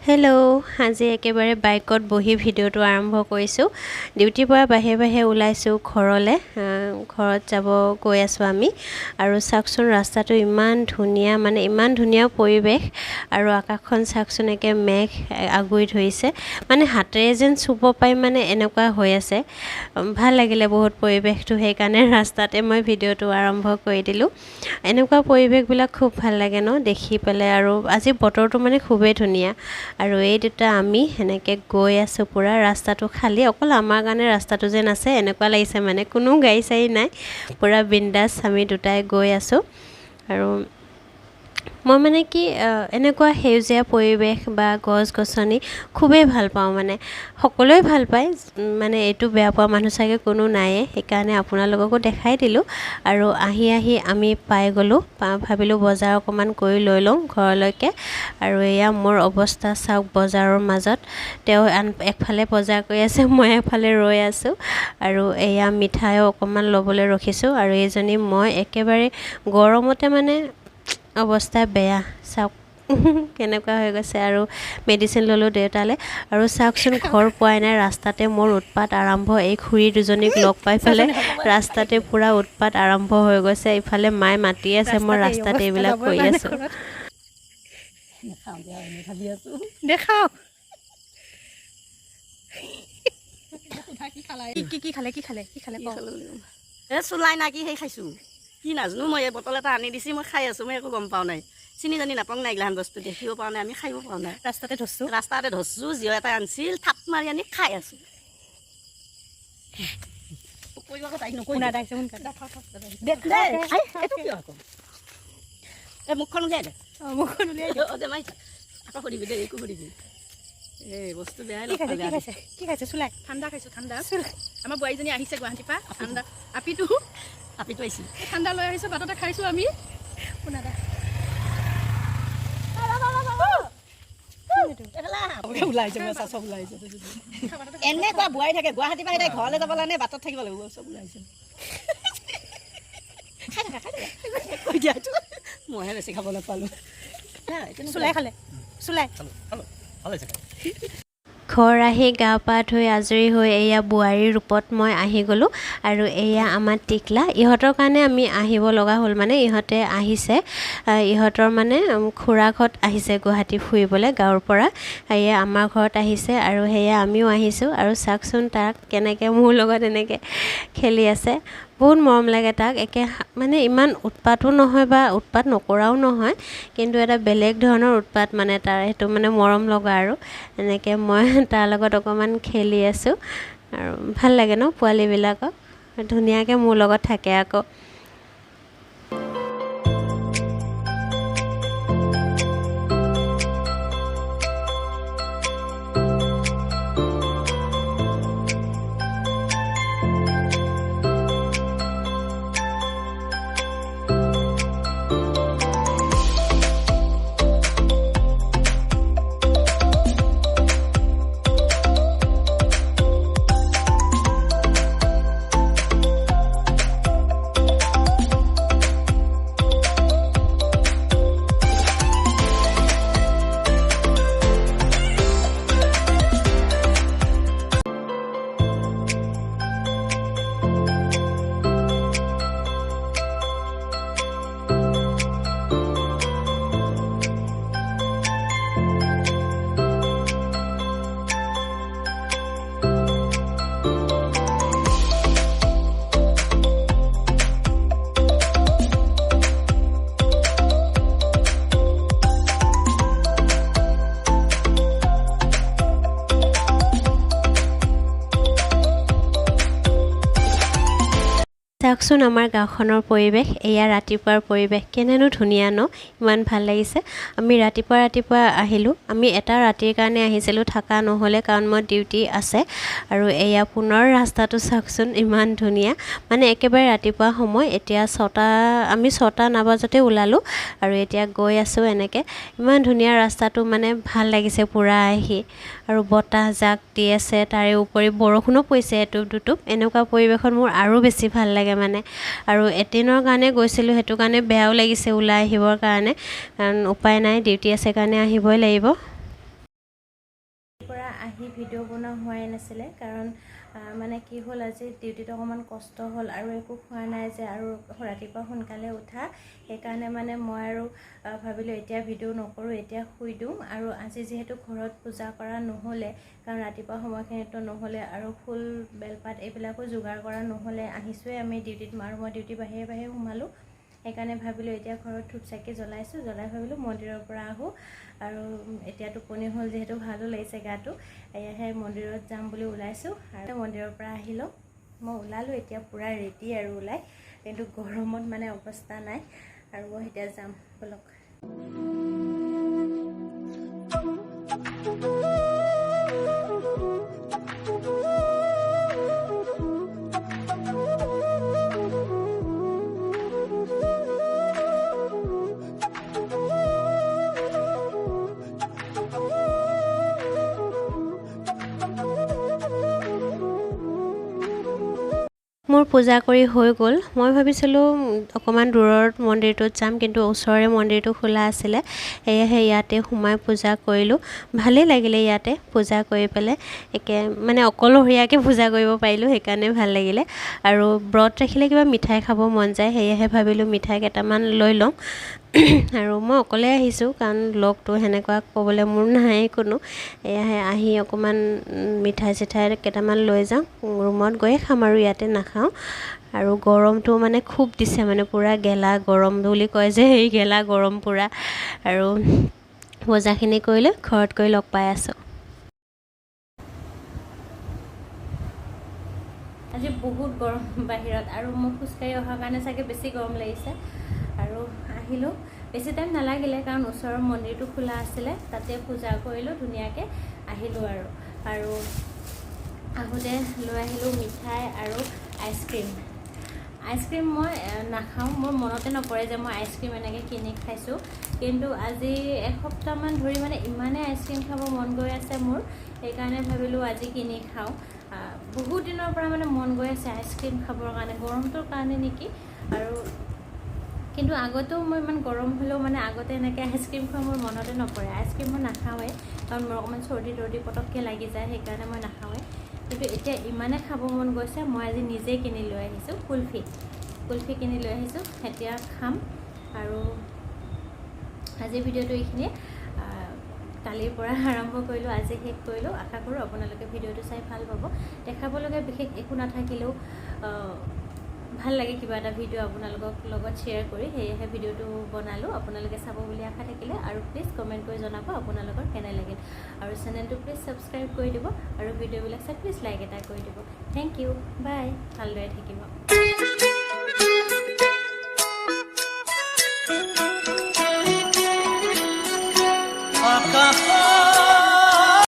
Hello' আজি একেবাৰে বাইকত বহি ভিডিঅ'টো আৰম্ভ কৰিছোঁ। ডিউটিৰ পৰা বাহিৰে ওলাইছোঁ ঘৰলৈ। ঘৰত যাব গৈ আছোঁ আমি। আৰু চাওকচোন ৰাস্তাটো ইমান ধুনীয়া, মানে ইমান ধুনীয়া পৰিৱেশ। আৰু আকাশখন চাওকচোন একে মেঘ আগুৰি ধৰিছে, মানে হাতেৰে যেন চুব পাই, মানে এনেকুৱা হৈ আছে। ভাল লাগিলে বহুত পৰিৱেশটো, সেইকাৰণে ৰাস্তাতে মই ভিডিঅ'টো আৰম্ভ কৰি দিলোঁ। এনেকুৱা পৰিৱেশবিলাক খুব ভাল লাগে ন দেখি পেলাই। আৰু আজি বতৰটো মানে খুবেই ধুনীয়া। আৰু এই দুটা আমি সেনেকৈ গৈ আছোঁ, পূৰা ৰাস্তাটো খালী, অকল আমাৰ কাৰণে ৰাস্তাটো যেন আছে এনেকুৱা লাগিছে, মানে কোনো গাড়ী চাড়ী নাই, পূৰা বিন্দাছ আমি দুটাই গৈ আছোঁ। আৰু মই মানে কি এনেকুৱা সেউজীয়া পৰিৱেশ বা গছ গছনি খুবেই ভাল পাওঁ, মানে সকলোৱে ভাল পায়, মানে এইটো বেয়া পোৱা মানুহ চাগে কোনো নায়েই, সেইকাৰণে আপোনালোককো দেখাই দিলোঁ। আৰু আহি আমি পাই গ'লোঁ, ভাবিলোঁ বজাৰ অকণমান কৰি লৈ লওঁ ঘৰলৈকে। আৰু এয়া মোৰ অৱস্থা চাওক, বজাৰৰ মাজত তেওঁ একফালে বজাৰ কৰি আছে, মই এফালে ৰৈ আছোঁ। আৰু এয়া মিঠাইও অকণমান ল'বলৈ ৰখিছোঁ। আৰু এইজনী মই একেবাৰে গৰমতে মানে অৱস্থা বেয়া, চাওক কেনেকুৱা হৈ গৈছে। আৰু মেডিচিন ল'লোঁ দেউতালৈ। আৰু চাওকচোন ঘৰ পোৱাই নাই, ৰাস্তাতে মোৰ উৎপাত আৰম্ভ। এই খুৰী দুজনীক লগ পাই পেলাই ৰাস্তাতে পূৰা উৎপাত আৰম্ভ হৈ গৈছে। ইফালে মায়ে মাতি আছে, মই ৰাস্তাতে এইবিলাক কৰি আছোঁ। দেখাওক চুলাই না কি সেই খাইছোঁ কি নাজানো মই। এই বটল এটা আনি দিছি, মই খাই আছোঁ, মই একো গম পাওঁ নাই, চিনি জানি নাপাওঁ নাই, এইগিলাখান বস্তু দেখিব পাওঁ নাই, আমি খাইব পাওঁ নাই। ৰাস্তাতে ধৰছোঁ জিঅ' এটা আনিছিল, থাপ মাৰি আনি খাই আছোঁ। মুখখন উলিয়াই দে, আকৌ সুধিবি দেই, একো সুধিবি। এই বস্তু বেয়াই কি খাইছে? চুলাই ঠাণ্ডা খাইছোঁ, ঠাণ্ডা। আমাৰ বোৱাৰীজনী আহিছে গুৱাহাটীৰ পৰা, ঠাণ্ডা আপিটো আহিছে, ঠাণ্ডা লৈ আহিছোঁ, বাটতে খাইছোঁ আমি। শুনা দা এনেকুৱা বোৱাৰী থাকে, গুৱাহাটীৰ পৰা এতিয়া ঘৰলৈ যাব লাগে, বাটত থাকিব লাগিব, চব ওলাইছে। মইহে বেছি খাব নাপালোঁ। চুলাই খালে, চুলাই ঘৰ আহি গা পা ধুই আজৰি হৈ এয়া বোৱাৰীৰ ৰূপত মই আহি গ'লোঁ। আৰু এয়া আমাৰ টিকলা, ইহঁতৰ কাৰণে আমি আহিব লগা হ'ল, মানে ইহঁতে আহিছে, ইহঁতৰ মানে খুৰাকহঁত আহিছে গুৱাহাটী ফুৰিবলৈ গাঁৱৰ পৰা, এয়া আমাৰ ঘৰত আহিছে। আৰু সেয়া আমিও আহিছোঁ। আৰু চাওকচোন তাক কেনেকৈ মোৰ লগত এনেকৈ খেলি আছে, বহুত মৰম লাগে তাক। মানে ইমান উৎপাতো নহয় বা উৎপাত নকৰাও নহয়, কিন্তু এটা বেলেগ ধৰণৰ উৎপাত মানে তাৰ, সেইটো মানে মৰম লগা। আৰু এনেকৈ মই তাৰ লগত অকণমান খেলি আছোঁ। আৰু ভাল লাগে ন পোৱালীবিলাকক, ধুনীয়াকৈ মোৰ লগত থাকে আকৌ। চাওকচোন আমাৰ গাঁওখনৰ পৰিৱেশ, এয়া ৰাতিপুৱাৰ পৰিৱেশ, কেনেনো ধুনীয়া ন, ইমান ভাল লাগিছে। আমি ৰাতিপুৱা আহিলোঁ, আমি এটা ৰাতিৰ কাৰণে আহিছিলোঁ, থকা নহ'লে কাৰণ মই ডিউটি আছে। আৰু এয়া পুনৰ ৰাস্তাটো চাওকচোন ইমান ধুনীয়া, মানে একেবাৰে ৰাতিপুৱা সময়। এতিয়া আমি 6টা নাবাজতে ওলালোঁ, আৰু এতিয়া গৈ আছোঁ এনেকৈ। ইমান ধুনীয়া ৰাস্তাটো, মানে ভাল লাগিছে পূৰা আহি। আৰু বতাহ জাক দি আছে, তাৰে উপৰি বৰষুণো পৰিছে এটুপ দুটুপ। এনেকুৱা পৰিৱেশত মোৰ আৰু বেছি ভাল লাগে মানে। আৰু এদিনৰ কাৰণে গৈছিলোঁ, সেইটো কাৰণে বেয়াও লাগিছে ওলাই আহিবৰ কাৰণে, কাৰণ উপায় নাই, ডিউটি আছে কাৰণে আহিবই লাগিব। আহি ভিডিঅ' বনোৱা হোৱাই নাছিলে কাৰণ মানে কি হ'ল আজি ডিউটিত অকণমান কষ্ট হ'ল আৰু একো খোৱা নাই যে আৰু ৰাতিপুৱা সোনকালে উঠা সেইকাৰণে মানে মই আৰু ভাবিলোঁ এতিয়া ভিডিঅ' নকৰোঁ এতিয়া শুই দিওঁ আৰু আজি যিহেতু ঘৰত পূজা কৰা নহ'লে কাৰণ ৰাতিপুৱা সময়খিনিতো নহ'লে আৰু ফুল বেলপাত এইবিলাকো যোগাৰ কৰা নহ'লে আহিছোঁৱে আমি ডিউটিত আৰু মই ডিউটি বাহিৰে বাহিৰে সোমালোঁ সেইকাৰণে ভাবিলোঁ এতিয়া ঘৰত ধূপ চাকি জ্বলাই ভাবিলোঁ মন্দিৰৰ পৰা আহোঁ আৰু এতিয়া টোপনি হ'ল যিহেতু ভালো লাগিছে গাটো এয়াহে মন্দিৰত যাম বুলি ওলাইছোঁ আৰু মন্দিৰৰ পৰা আহিলোঁ মই ওলালোঁ এতিয়া পূৰা ৰেডি আৰু ওলাই কিন্তু গৰমত মানে অৱস্থা নাই আৰু মই এতিয়া যাম বলক মোৰ পূজা কৰি হৈ গ'ল মই ভাবিছিলোঁ অকণমান দূৰৰ মন্দিৰটোত যাম কিন্তু ওচৰৰে মন্দিৰটো খোলা আছিলে সেয়েহে ইয়াতে সোমাই পূজা কৰিলোঁ ভালেই লাগিলে ইয়াতে পূজা কৰি পেলাই মানে অকলশৰীয়াকৈ পূজা কৰিব পাৰিলোঁ সেইকাৰণে ভাল লাগিলে আৰু ব্ৰত ৰাখিলে কিবা মিঠাই খাব মন যায় সেয়েহে ভাবিলোঁ মিঠাই কেইটামান লৈ লওঁ আৰু মই অকলে আহিছোঁ কাৰণ লগটো সেনেকুৱা ক'বলৈ মোৰ নাই কোনো এয়াহে আহি অকণমান মিঠাই চিঠাই কেইটামান লৈ যাওঁ ৰুমত গৈয়ে খাম আৰু ইয়াতে নাখাওঁ আৰু গৰমটো মানে খুব দিছে মানে পূৰা গেলা গৰম বুলি কয় যে সেই গেলা গৰম পূৰা আৰু বজাৰখিনি কৰিলোঁ ঘৰত গৈ লগ পাই আছোঁ আজি বহুত গৰম বাহিৰত আৰু মই খোজকাঢ়ি অহাৰ কাৰণে চাগে বেছি গৰম লাগিছে আৰু আহিলোঁ বেছি টাইম নালাগিলে কাৰণ ওচৰৰ মন্দিৰটো খোলা আছিলে তাতে পূজা কৰিলোঁ ধুনীয়াকৈ আহিলোঁ আৰু আহোঁতে লৈ আহিলোঁ মিঠাই আৰু আইচক্ৰীম মই নাখাওঁ মোৰ মনতে নপৰে যে মই আইচক্ৰীম এনেকৈ কিনি খাইছোঁ কিন্তু আজি এসপ্তাহমান ধৰি মানে ইমানেই আইচক্ৰীম খাব মন গৈ আছে মোৰ সেইকাৰণে ভাবিলোঁ আজি কিনি খাওঁ বহুত দিনৰ পৰা মানে মন গৈ আছে আইচক্ৰীম খাবৰ কাৰণে গৰমটোৰ কাৰণে নেকি আৰু কিন্তু আগতেও মই ইমান গৰম হ'লেও মানে আগতে এনেকৈ আইচক্ৰীম খোৱা মোৰ মনতে নপৰে আইচক্ৰীম মই নাখাওঁৱেই কাৰণ মোৰ অকণমান চৰ্দি পটককৈ লাগি যায় সেইকাৰণে মই নাখাওঁৱেই কিন্তু এতিয়া ইমানে খাব মন গৈছে মই আজি নিজেই কিনি লৈ আহিছোঁ কুলফি কিনি লৈ আহিছোঁ এতিয়া খাম আৰু আজিৰ ভিডিঅ'টো এইখিনিয়ে কালিৰ পৰা আৰম্ভ কৰিলোঁ আজি শেষ কৰিলোঁ আশা কৰোঁ আপোনালোকে ভিডিঅ'টো চাই ভাল পাব দেখাবলগীয়া বিশেষ একো নাথাকিলেও ভাল লাগে কিবা এটা ভিডিঅ' আপোনালোকৰ লগত শ্বেয়াৰ কৰি সেয়েহে ভিডিঅ'টো বনালোঁ আপোনালোকে চাব বুলি আশা থাকিলে আৰু প্লিজ কমেণ্ট কৰি জনাব আপোনালোকৰ কেনে লাগিল আৰু চেনেলটো প্লিজ ছাবস্ক্ৰাইব কৰি দিব আৰু ভিডিঅ'বিলাক চাই প্লিজ লাইক এটা কৰি দিব থেংক ইউ বাই ভালদৰে থাকিব আকাশ